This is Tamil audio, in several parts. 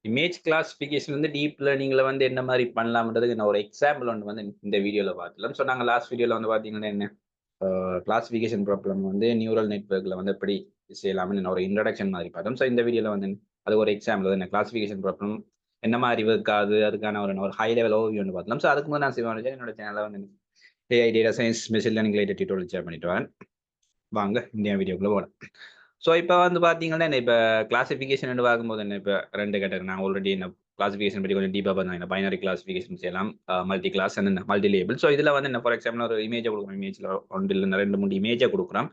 இமேஜ் கிளாசிஃபிகேஷன் வந்து டீப் லேர்னிங்ல வந்து என்ன மாரி பண்ணலாம்ன்றதுக்கு நான் ஒரு எக்ஸாம்பிள் ஒண்ணு வந்து இந்த வீடியோல பார்த்துடலாம். ஸோ நாங்க லாஸ்ட் வீடியோல வந்து பார்த்தீங்கன்னா என்ன கிளாசிஃபிகேஷன் ப்ராப்ளம் வந்து நியூரல் நெட்வொர்க்ல வந்து எப்படி செய்யலாம்னு நான் ஒரு இன்ட்ரோடக்ஷன் மாதிரி பார்த்தோம். ஸோ இந்த வீடியோல வந்து அது ஒரு எக்ஸாம்பிள் என்ன கிளாசிஃபிகேஷன் ப்ராப்ளம் என்ன மாதிரி ஒர்க் ஆகுது அதுக்கான ஒரு ஹை லெவல் ஓவர்வியூ ஒன்று பார்த்தோம். ஸோ அதுக்கு முன்னாடி நான் சிவன் என்னோட சேனலை வந்து AI data science machine learning related tutorial share பண்ணிட்டு வரேன். வாங்க இந்தியா வீடியோக்குள்ள போகலாம். ஸோ இப்போ வந்து பார்த்தீங்கன்னா இப்போ கிளாசிஃபிகேஷன் பார்க்கும்போது என்ன இப்போ 2 கேட்டகரி நான் ஆல்ரெடி என்ன கிளாசிஃபிகேஷன் பற்றி கொஞ்சம் டீப்பாக பார்த்தேன். பைனரி கிளாசிஃபிகேஷன் செய்யலாம், multi class and multi label. So இதில் வந்து என்ன ஃபார் எக்ஸாம்பிள் ஒரு இமேஜை கொடுக்குறோம். இமேஜில் 1 இல்லைன்னா 2 3 இமேஜை கொடுக்குறோம்.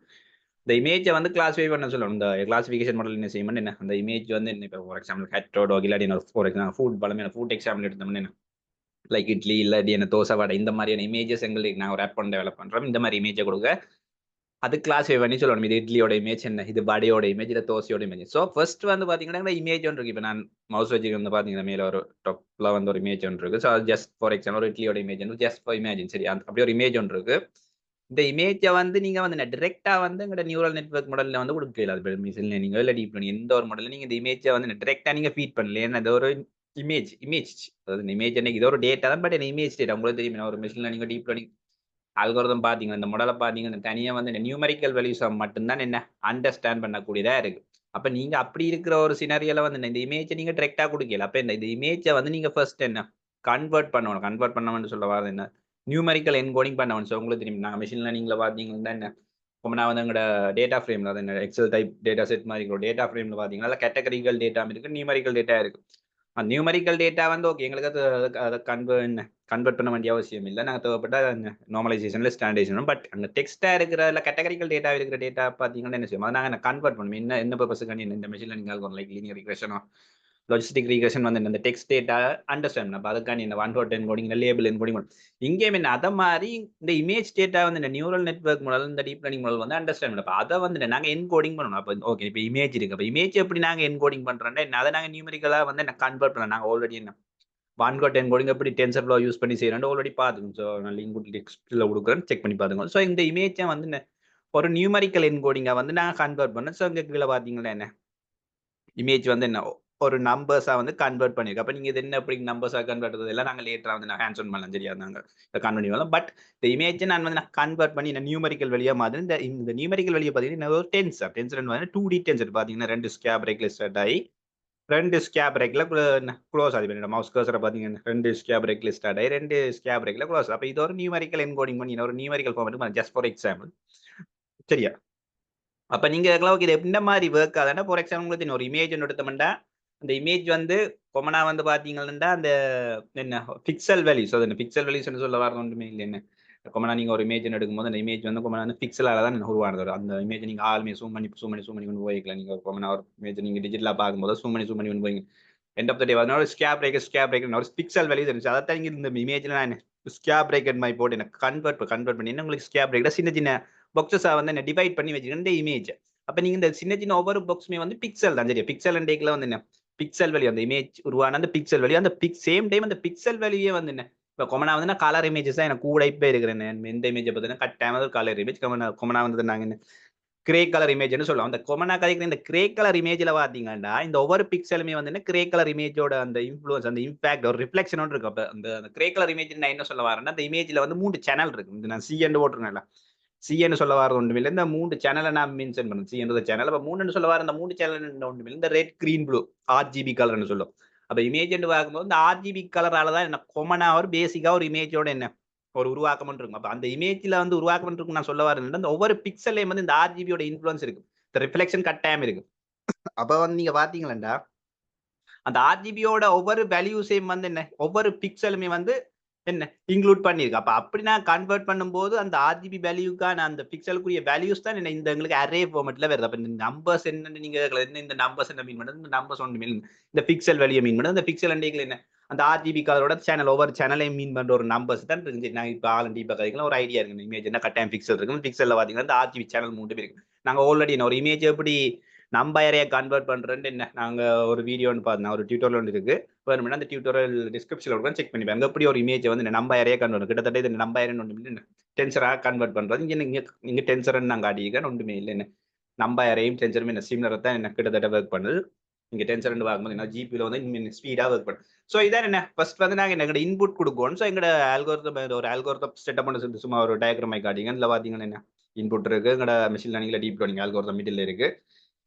இந்த இமேஜை வந்து கிளாஸிஃபை பண்ண சொல்லணும். இந்த கிளாசிஃபிகேஷன் மாடல் என்ன செய்யணும் என்ன அந்த இமேஜ் வந்து என்ன இப்போ ஃபார் எக்ஸாம்பிள் ஹெட்டோ டாக் இல்லாட்டி ஃபார் எக்ஸாம்பிள் ஃபுட் பலமே ஃபுட் எக்ஸாம்பிள் எடுத்தோம்னா என்ன லைக் இட்லி இல்லாட்டி என்ன தோசை வடை இந்த மாதிரியான இமேஜஸ் எங்களுக்கு நான் ஒரு ஆப் பண்ண டெவலப் பண்ணுறோம். இந்த மாதிரி இமேஜை கொடுக்க அது கிளாஸிஃபை பண்ணி சொல்லணும். இது இட்லியோட இமேஜ் என்ன, இது வடையோட இமேஜ், இது தோசையோட இமேஜ். ஸோ ஃபர்ஸ்ட் வந்து பார்த்தீங்கன்னா இமேஜ் ஒன்று இருக்கு. இப்போ நான் மவுஸ் வச்சு வந்து பார்த்தீங்கன்னா மேலே ஒரு டாப்ல வந்து ஒரு இமேஜ் ஒன்று இருக்கு. ஸோ அது ஜஸ்ட் ஃபார் எக்ஸாம்பிள் ஒரு இட்லியோட இமேஜ் ஜஸ்ட் ஃபார் இமேஜின் சரி அப்படி ஒரு இமேஜ் ஒன்று இருக்கு. இந்த இமேஜை வந்து நீங்க வந்து டிரெக்டா வந்து எங்களோட நியூரல் நெட்வொர்க் மாடல்ல வந்து கொடுக்கல. அது மிஷின் லேர்னிங் இல்ல டீப் லேர்னிங் எந்த ஒரு மாடல்ல நீங்க இந்த இமேஜை வந்து டிரெக்டா நீங்க ஃபீட் பண்ணல. ஏன்னா இது ஒரு இமேஜ் அதாவது இமேஜ் என்ன இது ஒரு டேட்டா தான். பட் இமேஜ் டேட்டா உங்களுக்கு தெரியும். ஒரு machine learning deep learning algorithm பார்த்தீங்கன்னா இந்த மாடலை பார்த்தீங்கன்னா தனியாக வந்து இந்த நியூமெரிக்கல் வேல்யூஸை மட்டும்தான் என்ன அண்டர்ஸ்டாண்ட் பண்ணக்கூடியதா இருக்கு. அப்போ நீங்க அப்படி இருக்கிற ஒரு சினாரியோல வந்து இந்த இமேஜை நீங்க டிரெக்டா கொடுக்கல. அப்போ இந்த இமேஜை வந்து நீங்க ஃபர்ஸ்ட் என்ன கன்வெர்ட் பண்ணணும். கன்வெர்ட் பண்ணணும்னு சொல்ல வரது என்ன நியூமெரிக்கல் என்கோடிங் பண்ணணும். ஸோ உங்களுக்கு தெரியும் நாங்கள் மிஷின் லேர்னிங்ல பார்த்தீங்கன்னா என்ன இப்போ நான் வந்து எங்களோட டேட்டா ஃப்ரேம்ல அது என்ன எக்ஸல் டைப் டேட்டா செட் மாதிரி இருக்கும். டேட்டா ஃப்ரேம்ல பார்த்தீங்கன்னா கேட்டகரிக்கல் டேட்டா இருக்கு, நியூமெரிக்கல் டேட்டா இருக்கு. நியூமெரிக்கல் டேட்டா வந்து ஓகே எங்களுக்கு அதை கன்வெர்ட் பண்ண வேண்டிய அவசியம் இல்லை. நாங்கள் தேவைப்பட்ட நார்மலைசேஷன்ல ஸ்டாண்டர்டைசேஷன் பட் அங்கே டெக்ஸ்டா இருக்கிற இல்லை கேட்டகரிக்கல் டேட்டா இருக்கிற டேட்டா பார்த்தீங்கன்னா என்ன செய்யும் அதை நாங்கள் கன்வெர்ட் பண்ணுவோம். என்ன பர்பஸுக்கு இந்த machine learning algorithm like linear ரிக்ரெஷனோ லாஜிஸ்டிக் ரிக்ரெஷன் வந்து இந்த டெக்ஸ்ட் டேட்டா அண்டர்ஸ்டாண்ட் அப்போ அதுக்கான இந்த 1 to 10 கோடிங் லேபிள் என்கோடிங் இங்கேயும் என்ன அதை மாதிரி இந்த இமேஜ் டேட்டா வந்து இந்த நியூரல் நெட்வொர்க் மாடல் இந்த டீப் லேர்னிங் மாடல் வந்து அண்டர்ஸ்டாண்ட் பண்ணணும். அப்போ அதை வந்து நாங்கள் என்கோடிங் பண்ணணும். அப்போ ஓகே இப்போ இமேஜ் இருக்கு. அப்போ இமேஜ் எப்படி நாங்கள் என்கோடிங் பண்றோம்னா அதை நாங்கள் நியூமெரிக்கலா வந்து கன்வெர்ட் பண்ணலாம். நாங்கள் ஆல்ரெடி என்ன 1 to 10 கோடிங் எப்படி டென்சர்ஃப்ளோ யூஸ் பண்ணி செய்யறோம் ஆல்ரெடி பார்த்துக்கோங்க. ஸோ நான் லிங்க் டெக்ஸ்ட்ல கொடுக்குறேன் செக் பண்ணி பார்த்துக்கோங்க. ஸோ இந்த இமேஜை வந்து ஒரு நியூமெரிக்கல் என்கோடிங்கா வந்து நாங்கள் கன்வெர்ட் பண்ணோம். ஸோ இங்கே கீழே பார்த்தீங்கன்னா என்ன இமேஜ் வந்து என்ன ஒரு நம்பர்ஸா வந்து கன்வெர்ட் பண்ணிருக்கு. அப்ப நீங்க இது என்ன எப்படி நம்பர்ஸா கன்வெர்ட் பண்றது எல்லாம் நாங்க லேட்டரா வந்து நான் ஹேண்ட்ஸ் ஆன் பண்ணலாம். சரியா நாங்க இத கன்வெர்ட் பண்ணலாம். பட் இந்த இமேஜ் நான் கன்வெர்ட் பண்ணி இந்த நியூமெரிக்கல் வழியா மாதிரி இந்த நியூமெரிக்கல் வழியா பாத்தீங்கன்னா ஒரு டென்சர் வந்து 2D டென்சர் பாத்தீங்கன்னா 2 ஸ்கொயர் பிரேக்ல ஸ்டார்ட் ஆகி 2 ஸ்கொயர் பிரேக்ல க்ளோஸ் ஆகுது. என்னோட மவுஸ் கர்சரை பாத்தீங்கன்னா 2 ஸ்கொயர் பிரேக்ல ஸ்டார்ட் ஆகி 2 ஸ்கொயர் பிரேக்ல க்ளோஸ். அப்ப இது ஒரு நியூமெரிக்கல் என்கோடிங் பண்ணி ஒரு numerical format just for example. சரியா? அப்ப நீங்க இதெல்லாம் இது இந்த மாதிரி ஒர்க் ஆகுதுன்னா ஃபார் எக்ஸாம்பிள் உங்களுக்கு ஒரு இமேஜ் ஒன்று எடுத்தோம்னா அந்த இமேஜ் வந்து கொமனா வந்து பாத்தீங்கன்னா அந்த என்ன பிக்சல் வேல்யூஸ் அது பிக்சல் வேல்யூஸ் சொல்ல வரது ஒன்றுமே இல்லை. என்ன கொமனா நீங்க ஒரு இமேஜ் எடுக்கும்போது அந்த இமேஜ் வந்து கொமனா வந்து பிக்சலால தான் உருவானது. அந்த இமேஜ் நீங்க ஆளுமே சூம் பண்ணி கொண்டு போய்க்கலாம். நீங்க கொமனா ஒரு இமேஜ் நீங்க டிஜிட்டலா பார்க்கும்போது சூம் பண்ணி கொண்டு போய் எண்ட் ஆஃப் த டே வந்து ஒரு ஸ்கேப் பிரேக்கர் ஒரு பிக்சல் வேல்யூஸ் இருந்துச்சு. அதான் இங்க இந்த இமேஜ்ல நான் ஸ்கேப் பிரேக்கர் மாதிரி போட்டு எனக்கு கன்வெர்ட் பண்ணி என்ன உங்களுக்கு ஸ்கேப் பிரேக்கர் சின்ன சின்ன பாக்ஸஸா வந்து என்ன டிவைட் பண்ணி வச்சிருக்கேன் இந்த இமேஜ். அப்ப நீங்க இந்த சின்ன சின்ன ஒவ்வொரு பாக்ஸுமே வந்து பிக்சல் தான். சரியா? பிக்சல் டேக்ல வந்து என்ன பிக்சல் வேல்யூ அந்த இமேஜ் உருவான அந்த பிக்சல் வேல்யூ அந்த சேம் டைம் அந்த பிக்சல் வேல்யூயே வந்து என்ன இப்போ கொமனா வந்து நான் கலர் இமேஜஸ் தான் எனக்கு கூட இப்போ இருக்கிறேன். எந்த இமேஜை பார்த்தீங்கன்னா கட்டாயமா ஒரு கலர் இமேஜ் கொமனா வந்து நாங்க என்ன கிரே கலர் இமேஜ்னு சொல்லுவோம். அந்த கொமனா கதைக்கிற இந்த கிரே கலர் இமேஜ்ல பாத்தீங்கன்னா இந்த ஒவ்வொரு பிக்சலுமே வந்து என்ன கிரே கலர் இமேஜோட அந்த இன்ஃப்ளூயன்ஸ் அந்த இம்பாக்ட் ஒரு ரிஃப்ளெக்ஷன் இருக்கு. அப்ப அந்த கிரே கலர் இமேஜ் நான் என்ன சொல்ல வரேன்னா அந்த இமேஜ்ல வந்து 3 சேனல் இருக்கு. இந்த நான் சி என்று போட்டிருக்கேன்ல சின்னு சொல்ல வரது ஒன்றுமில்லை. இந்த 3 சேனலை நான் மென்ஷன் பண்ணேன். சி என்ற சேனல் அப்ப 3 சொல்ல வர அந்த 3 சேனல் ஒன்றுமில்லை. இந்த ரெட் கிரீன் ப்ளூ ஆர்ஜிபி கலர்னு சொல்லும். அப்ப இமேஜ் பார்க்கும்போது இந்த ஆர்ஜிபி கலரால தான் என்ன கொமனா ஒரு பேசிக்கா ஒரு இமேஜோட என்ன ஒரு உருவாக்கம் இருக்கும். அப்ப அந்த இமேஜ்ல வந்து உருவாக்கம் இருக்கும் நான் சொல்ல வரேன். அந்த ஒவ்வொரு பிக்சல்லையும் வந்து இந்த ஆர்ஜிபியோட இன்ஃப்ளூயன்ஸ் இருக்கு. இந்த ரிஃப்ளெக்ஷன் கட்டாயம் இருக்கு. அப்ப வந்து நீங்க பாத்தீங்களா அந்த ஆர்ஜிபியோட ஒவ்வொரு வேல்யூஸையும் வந்து என்ன ஒவ்வொரு பிக்சலுமே வந்து என்ன இன்க்ளூட் பண்ணிருக்கு. அப்ப அப்படி நான் கன்வெர்ட் பண்ணும்போது அந்த ஆர்ஜிபி வேல்யூக்கான அந்த பிக்சலுக்குரிய வேல்யூஸ் தான் என்ன இந்த எங்களுக்கு அரே ஃபார்மேட்ல வருது. அப்ப இந்த நம்பர்ஸ் என்ன நீங்க என்ன இந்த நம்பர்ஸ் என்ன மீன் பண்ணுது இந்த நம்பர்ஸ் ஒன்று மீன் இந்த பிக்சல் வேல்யூ மீன் பண்ணுது. அந்த பிக்சல் அண்டைகள் என்ன அந்த ஆர்ஜிபி கலரோட சேனல் ஒவ்வொரு சேனலையும் மீன் பண்ற ஒரு நம்பர்ஸ் தான் இருக்கு. நான் இப்போ ஆல் டீப்பா கதைக்கலாம் ஒரு ஐடியா இருக்கு. இமேஜ் என்ன கட்டாயம் பிக்சல் இருக்கு. பிக்சல்ல பாத்தீங்கன்னா இந்த ஆர்ஜிபி சேனல் 3 இருக்கு. நாங்க ஆல்ரெடி ஒரு இமேஜ் எப்படி நம்பரையை கன்வெர்ட் பண்றேன்னு என்ன நாங்க ஒரு வீடியோன்னு பார்த்தோம். ஒரு டியூட்டோரியல் ஒன்று இருக்கு. வேணும்னா அந்த டியூட்டோரியல் டிஸ்கிரிப்ஷன்ல கூட செக் பண்ணி பாருங்க. எப்படி ஒரு இமேஜ் வந்து நம்பரையே கன்வெர்ட் கிட்டத்தட்ட இது நம்பரைன்னு ஒன்று டென்சரா கன்வெர்ட் பண்றது இங்க டென்சர்ன்னு நான் காட்டியிருக்கேன். ஒன்றுமே இல்லை என்ன நம்பரையும் டென்சரும் என்ன சிம்லர் தான் என்ன கிட்டத்தட்ட ஒர்க் பண்ணுது. இங்கே டென்சர் பார்க்கும்போது என்ன ஜிபியில் வந்து இன்னும் ஸ்பீடாக ஒர்க் பண்ணும். ஸோ இதான் என்ன ஃபர்ஸ்ட் வந்து நாங்கள் எங்களோட இன்புட் கொடுக்கணும். ஸோ எங்களோட ஆல்கோரிதம் ஒரு ஆல்கோரிதம் செட்டப் பண்ணி சும்மா ஒரு டயக்ராமை காட்டிங்க. இதில் பார்த்தீங்கன்னா என்ன இன்புட் இருக்குது, எங்களோட மிஷின் லேர்னிங்கில் டீப் லேர்னிங் ஆல்கோரிதம் மிடில் இருக்குது,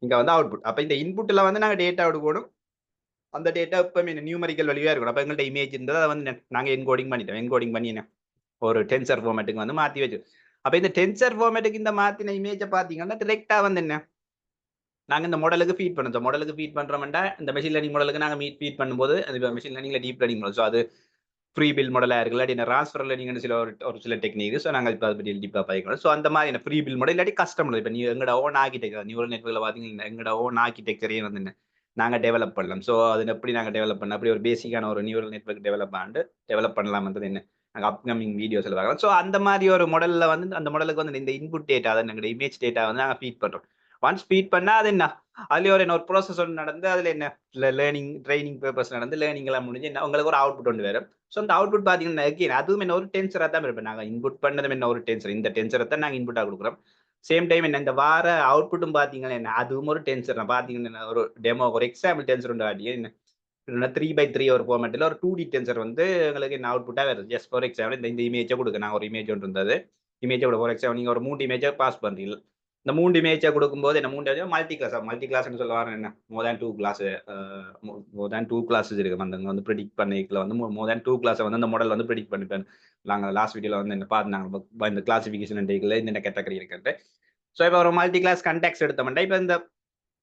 இங்கே வந்து அவுட்புட். அப்போ இந்த இன்புட்டில் வந்து நாங்கள் டேட்டா எடுக்கணும். அந்த டேட்டா இப்போ நியூமரிக்கல் வழியாக இருக்கணும். அப்போ எங்கள்கிட்ட இமேஜ் இருந்தது அதை வந்து நாங்கள் என்கோடிங் பண்ணிட்டோம். என்கோடிங் பண்ணி என்ன ஒரு டென்சர் ஃபார்மேட்டுக்கு வந்து மாற்றி வச்சு. அப்போ இந்த டென்சர் ஃபார்மேட்டுக்கு இந்த மாற்றின இமேஜை பார்த்தீங்கன்னா டிரெக்டாக வந்து என்ன நாங்கள் இந்த மாடலுக்கு ஃபீட் பண்ணுறோம். மாடலுக்கு ஃபீட் பண்ணுறோம்னா இந்த மெஷின் லேர்னிங் மாடலுக்கு நாங்கள் ஃபீட் பண்ணும்போது அது மெஷின் லேர்னிங்கில் டீப் லேர்னிங் மாடல். ஸோ அது ஃப்ரீ பில் மாடலாக இருக்குல்ல, இல்லாட்டி ட்ரான்ஸ்ஃபர் லேர்னிங்னு ஒரு சில டெக்னிக். ஸோ நாங்கள் இப்போ அதை பற்றி டீப்பாக பார்க்கணும். ஸோ அந்த மாதிரி என்ன ஃப்ரீ பில் மாடல் இல்லாட்டி கஸ்டம் மாடல். இப்போ எங்களோட ஓன் ஆர்கிடெக்சர் நியூரல் நெட்வொர்க்கில் பார்த்தீங்கன்னா எங்களோட ஓன் ஆர்கிடெக்சரையும் வந்து என்ன நாங்கள் டெவலப் பண்ணலாம். ஸோ அது எப்படி நாங்கள் டெவலப் பண்ணலாம், அப்படி ஒரு பேசிக்கான ஒரு நியூரல் நெட்வொர்க் டெவலப் பண்ணலாம்ன்றது என்ன நாங்கள் அப்கமிங் வீடியோஸில் பார்க்கலாம். ஸோ அந்த மாதிரி ஒரு மாடலில் வந்து அந்த மாடலுக்கு வந்து இந்த இன்புட் டேட்டா அதை எங்களோட இமேஜ் டேட்டா வந்து நாங்கள் ஃபீட் பண்ணுறோம். ஒன்ஸ் ஃபீட் பண்ணால் அது என்ன அதுலேயே ஒரு ப்ராசஸ் ஒன்று நடந்து அதில் என்ன லேர்னிங் ட்ரைனிங் பேப்பர்ஸ் நடந்து லேர்னிங் எல்லாம் முடிஞ்சு என்ன உங்களுக்கு ஒரு அவுட்புட் ஒன்று வரும். ஸோ அந்த அவுட்புட் பார்த்தீங்கன்னா அதுவும் என்ன ஒரு டென்சராக தான் இருப்பேன். நாங்கள் இன்புட் பண்ணதும் என்ன ஒரு டென்சர், இந்த டென்சரை தான் நாங்கள் இன்புட்டாக கொடுக்குறோம். சேம் டைம் என்ன இந்த வார அவுட்புட்டும் பார்த்தீங்கன்னா என்ன அதுவும் ஒரு டென்சர் தான். பார்த்தீங்கன்னா ஒரு டெமோ ஒரு எக்ஸாம்பிள் டென்சர் உண்டு காட்டி என்ன 3x3 ஒரு ஃபார்மேட்டில் ஒரு 2D டென்சர் வந்து எங்களுக்கு என்ன அவுட்புட்டாக வருது. ஜஸ்ட் ஃபார் எக்ஸாம்பிள் இந்த இமேஜை கொடுக்க நாங்கள் ஒரு இமேஜ் ஒன்று இருந்தது. இமேஜை கூட ஃபார் எக்ஸாம்பிள் நீங்கள் ஒரு 3 இமேஜை பாஸ் பண்ணுறீங்க. இந்த 3 இமேஜை கொடுக்கும்போது என்ன 3 மல்டி கிளாஸ்னு சொல்லுவாங்க. என்ன மோர் தேன் 2 கிளாஸ் இருக்கு. அந்த வந்து ப்ரிடிக்ட் பண்ணிக்கல வந்து மோர் தேன் 2 கிளாஸை வந்து அந்த மாடல் வந்து ப்ரிடிக்ட் பண்ணிப்பேன். நாங்கள் லாஸ்ட் வீடியோவில் வந்து என்ன பார்த்து நாங்கள் இந்த கிளாசிஃபிகேஷன் டேக்கில் இந்த கேட்டகரி இருக்குன்ட்டு. ஸோ இப்போ ஒரு மல்டி கிளாஸ் கண்டெக்ஸ்ட் எடுத்தோம்னா இப்போ இந்த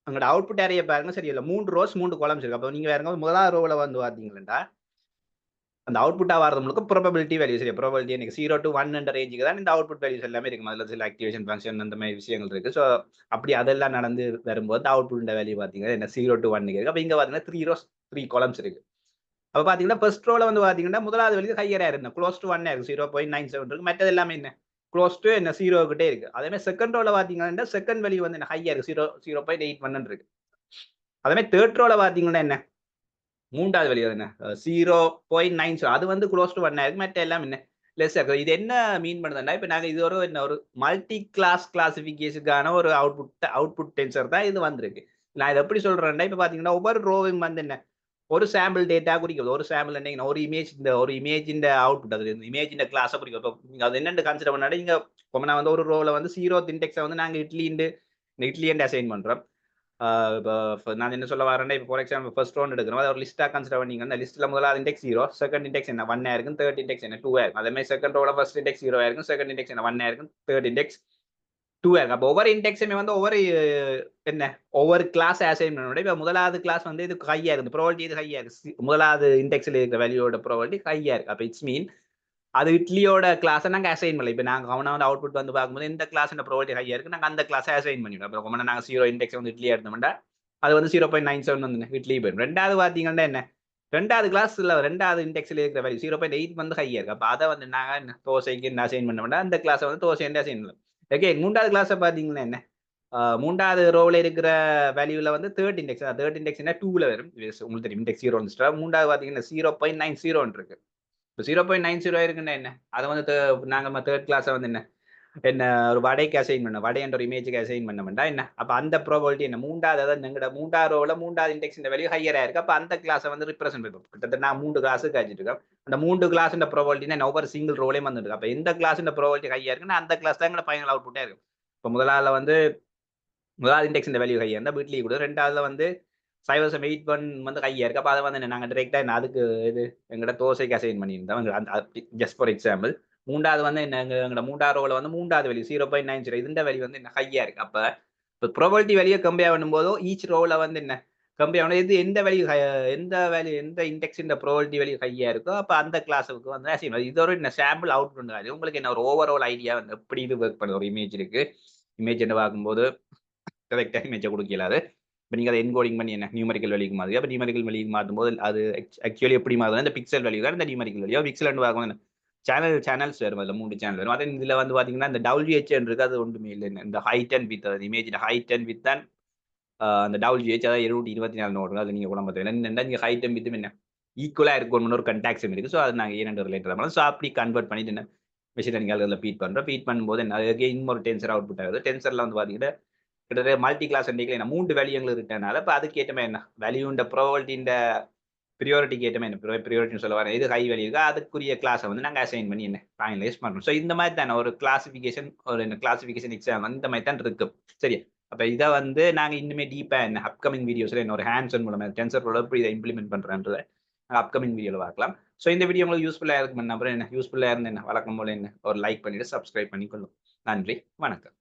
உங்களோட அவுட்புட் ஏரியா பாருங்க சரி இல்லை 3 ரோஸ் 3 காலம்ஸ் இருக்கு. அப்போ நீங்கள் வேறுங்க முதலாவது ரோவில் வந்து பார்த்தீங்கன்னா அந்த அவுட்புட்டாக வரது முழுக்க ப்ராபபிலிட்டி வேல்யூ. சரி ப்ராபபிலிட்டி எனக்கு 0 to 1 என்ற ரேஞ்சுக்கு தான் இந்த அவுட்புட் வேல்யூஸ் எல்லாமே இருக்கும். அதில் சில ஆக்டிவேஷன் ஃபங்க்ஷன் அந்த மாதிரி விஷயங்கள் இருக்குது. ஸோ அப்படி அதெல்லாம் நடந்து வரும்போது அவுட்புட் வேல்யூ பார்த்தீங்கன்னா என்ன 0 to 1 இருக்கு. அப்போ இங்கே பார்த்தீங்கன்னா 3 ரோஸ் 3 காலம்ஸ் இருக்கு. அப்போ பார்த்தீங்கன்னா ஃபர்ஸ்ட் ரோவில் வந்து பார்த்தீங்கன்னா முதலாவது வேல்யூ ஹையராக இருந்தேன், க்ளோஸ் டு 1 இருக்கு, 0.97 இருக்கு. மற்றது எல்லாமே என்ன க்ளோஸ் டு என்ன 0 கிட்டே இருக்கு. அதே மாதிரி செகண்ட் ரோவில் பார்த்தீங்கன்னா செகண்ட் வேல்யூ வந்து என்ன ஹையாக இருக்கு, 0.81 இருக்கு. அதே மாதிரி தேர்ட் ரோவில் பார்த்தீங்கன்னா என்ன மூன்றாவது வெளியே என்ன 0.9 அது வந்து க்ளோஸ் டு 1 ஆயிருக்கு. மற்ற எல்லாம் என்ன லெஸ் இருக்குது. இது என்ன மீன் பண்ணுதுன்னா இப்போ நாங்கள் இது ஒரு மல்டி கிளாஸ் கிளாசிஃபிகேஷனுக்கான ஒரு அவுட்புட் டென்சர் தான் இது வந்திருக்கு. நான் இதை எப்படி சொல்றேன்னா இப்போ பார்த்தீங்கன்னா ஒவ்வொரு ரோவும் வந்து என்ன ஒரு சாம்பிள் டேட்டா குறிக்கிறது. ஒரு சாம்பிள் என்ன ஒரு இமேஜ் இந்த அவுட்புட் அது இமேஜ் இந்த கிளாஸை குறிக்கும். இப்போ நீங்கள் அது என்னென்னு கன்சிடர் பண்ணாலும் இங்கே நான் வந்து ஒரு ரோவில் வந்து 0th இண்டெக்ஸை வந்து நாங்கள் இட்லி அசைன் பண்ணுறோம். இப்போ நான் என்ன சொல்ல வரேன்னா இப்போ ஃபார் எக்ஸாம்பிள் ஃபர்ஸ்ட் ரவுண்ட் எடுக்கிறோம். அதை ஒரு லிஸ்ட்டாக கன்சிடர் பண்ணிங்க. அந்த லிஸ்ட்டில் முதலாவது இண்டெக்ஸ் 0, செகண்ட் இண்டெக்ஸ் என்ன 1 ஆயிருக்கும், தேர்ட் இண்டெக்ஸ் என்ன 2 ஆயிருக்கும். அதே மாதிரி செகண்ட் ரோவில் ஃபர்ஸ்ட் இண்டெக்ஸ் 0 ஆயிருக்கும், செகண்ட் இண்டெக்ஸ் என்ன 1 ஆயிருக்கும், தேர்ட் இண்டெக்ஸ் 2 ஆயிருக்கும். அப்போ ஒவ்வொரு இண்டெக்ஸுமே வந்து ஒவ்வொரு கிளாஸ் அசைன் பண்ணணும். இப்போ முதலாவது கிளாஸ் வந்து இது ஹையாக இருக்குது, ப்ராபபிலிட்டி இது ஹையாக இருக்குது. முதலாவது இண்டெக்ஸில் இருக்கிற வேல்யூவோட ப்ராபபிலிட்டி ஹையாக இருக்குது. அப்போ இட்ஸ் மீன் அது இட்லியோட கிளாஸை நாங்கள் அசைன் பண்ணல. இப்போ நாங்கள் அவனை வந்து அவுட்புட் வந்து பார்க்கும்போது இந்த கிளாஸ் ப்ராபபிலிட்டி ஹையாக இருக்குது, நாங்கள் அந்த கிளாஸை அசைன் பண்ணிவிடும். அப்புறம் நாங்கள் 0 இண்டெக்ஸ் வந்து இட்லி எடுத்தோம்னா அது வந்து 0.97 வந்து இட்லி போயிடும். ரெண்டாவது பார்த்தீங்கன்னா என்ன ரெண்டாவது கிளாஸ்ல ரெண்டாவது இண்டெக்ஸில் இருக்கிற வேல்யூ 0.8 வந்து ஹையாக இருக்குது. அப்போ அதை வந்து நாங்கள் என்ன தோசைக்கு என்ன அசைன் பண்ணோம்னா அந்த கிளாஸை வந்து தோசை அசைன் பண்ணலாம். ஓகே, மூன்றாவது கிளாஸை பார்த்தீங்கன்னா என்ன மூன்றாவது ரோவில் இருக்கிற வேல்யூவில் வந்து தேர்ட் இண்டெக்ஸ் என்ன 2ல வரும். உங்களுக்கு தெரியும் இண்டெக்ஸ் 0 வந்துச்சுட்டா. மூன்றாவது பார்த்தீங்கன்னா 0.90 இருக்கு. இப்போ 0.90 இருக்குன்னா என்ன அதை வந்து நாங்கள் தேர்ட் கிளாஸை வந்து என்ன ஒரு வடைக்கு அசைன் பண்ண வடை என்ற ஒரு இமேஜுக்கு அசைன் பண்ண என்ன அப்போ அந்த ப்ராபபிலிட்டி என்ன மூன்றாவது அதாவது எங்களோட மூன்றாவது ரோவில் மூன்றாவது இண்டெக்ஸ் வேல்யூ ஹையராக இருக்கு. அப்போ அந்த கிளாஸை வந்து ரிப்ரசென்ட் பண்ணுவோம். கிட்டத்தட்ட நான் 3 கிளாஸுக்கு காய்ச்சிட்டு இருக்கேன். அந்த 3 கிளாஸ் ப்ராபபிலிட்டி என்ன ஒவ்வொரு சிங்கிள் ரோலையும் வந்துருக்கு. அப்போ எந்த கிளாஸ் ப்ராபபிலிட்டி ஹையாக இருக்குன்னா அந்த கிளாஸ் தான் எங்களை ஃபைனல் அவுட்புட்டாக இருக்கும். இப்போ முதலாவது இண்டெக்ஸ் வேல்யூ ஹையாக இருந்தால் வீட்லேயே கூட ரெண்டாவதுல வந்து 0.81 வந்து ஹையாக இருக்குது. அப்போ அதை வந்து நாங்கள் டிரெக்டாக அதுக்கு இது எங்களோட தோசைக்கு அசைன் பண்ணியிருந்தோம். ஜஸ்ட் ஃபார் எக்ஸாம்பிள் மூன்றாவது வந்து எங்களோட மூன்றாவது ரோவில் வந்து மூன்றாவது வேல்யூ 0.90 இந்த வேல்யூ வந்து என்ன ஹையாக இருக்குது. அப்போ இப்போ ப்ராபபிலிட்டி வேல்யூ கம்பேர் பண்ணும்போதோ ஈச் ரோவில் வந்து என்ன கம்பேர் பண்ணணும் இது எந்த இண்டெக்ஸ் ப்ராபபிலிட்டி வேல்யூ ஹையாக இருக்கோ அப்போ அந்த கிளாஸுக்கு வந்து அசைன். இது ஒரு சாம்பிள் அவுட் பண்ணுறாரு. உங்களுக்கு என்ன ஒரு ஓவரால் ஐடியா வந்து எப்படி இது ஒர்க் பண்ணுது. ஒரு இமேஜ் இருக்குது, இமேஜ் என்ன பார்க்கும்போது கரெக்டாக இமேஜை கொடுக்கலாது. இப்போ நீங்கள் அதை என்கோடிங் பண்ணி என்ன நியூமரிக்கல் வேல்யூக்கு மாறுது. அப்போ நியூமரிக்கல் வேல்யூக்கு மாற்றும்போது அது ஆக்சுவலி எப்படி மாறுது இந்த பிக்சல் வேல்யூ தான் இந்த நியூமரிக்கல் வேல்யூ. பிக்சல் பார்க்கும்போது சேனல்ஸ் வரும். அதில் 3 சேனல் வரும். அதே இதில் வந்து பார்த்தீங்கன்னா இந்த WH இருக்கு அது ஒன்றுமே இல்லை. இந்த height and width image height and width தான் அந்த WH அதாவது 224 நோடு. அது நீங்கள் கூட பார்த்தீங்கன்னா இங்கே ஹைட் அண்ட் வித் என்ன ஈக்குவலாக இருக்கணும்னு ஒரு கண்டாக்ஷன் இருக்குது. ஸோ அது நாங்கள் இரண்டு ரிலேட்டட் பண்ணலாம். ஸோ அப்படி கன்வெர்ட் பண்ணிட்டு என்ன மெஷின் லேர்னிங் அதில் ஃபீட் பண்ணுறோம். ஃபீட் பண்ணும்போது என்ன அதுக்கு இன்னொரு டென்சர் அவுட்புட் ஆகுது. டென்சரில் வந்து பார்த்தீங்கன்னா கிட்டத்தட்ட மல்டி கிளாஸ் என்ன 3 வேல்யூங்கள் இருக்கனால இப்போ அதுக்கு ஏற்ற மாதிரி என்ன வேல்யூண்ட ப்ராபபிலிட்டின்ற ப்ரியாரிட்டிக்கு ஏற்ற மாதிரி என்ன ப்ரியாரிட்டின்னு சொல்ல வரேன். எது ஹை வேல்யூ இருக்கோ அதுக்குரிய கிளாஸை வந்து நாங்கள் அசைன் பண்ணி என்ன ஃபைனலைஸ் பண்ணுறோம். ஸோ இந்த மாதிரி தானே ஒரு கிளாசிஃபிகேஷன் ஒரு என்ன கிளாசிஃபிகேஷன் எக்ஸாம் இந்த மாதிரி தான் இருக்கும். சரி, அப்போ இதை வந்து நாங்கள் இன்னுமே டீப்பாக என்ன அப்கமிங் வீடியோஸில் என்ன ஒரு ஹேண்ட்ஸ் மூலமாக டென்சர் எப்படி இதை இம்ப்ளிமெண்ட் பண்ணுறேன்றதை அப்கமிங் வீடியோவில் பார்க்கலாம். ஸோ இந்த வீடியோ உங்களுக்கு யூஸ்ஃபுல்லாக இருக்கும். அப்புறம் என்ன யூஸ்ஃபுல்லாக இருந்து என்ன வழக்கம் போல என்ன ஒரு லைக் பண்ணிட்டு சப்ஸ்கிரைப் பண்ணிக்கொள்ளும். நன்றி, வணக்கம்.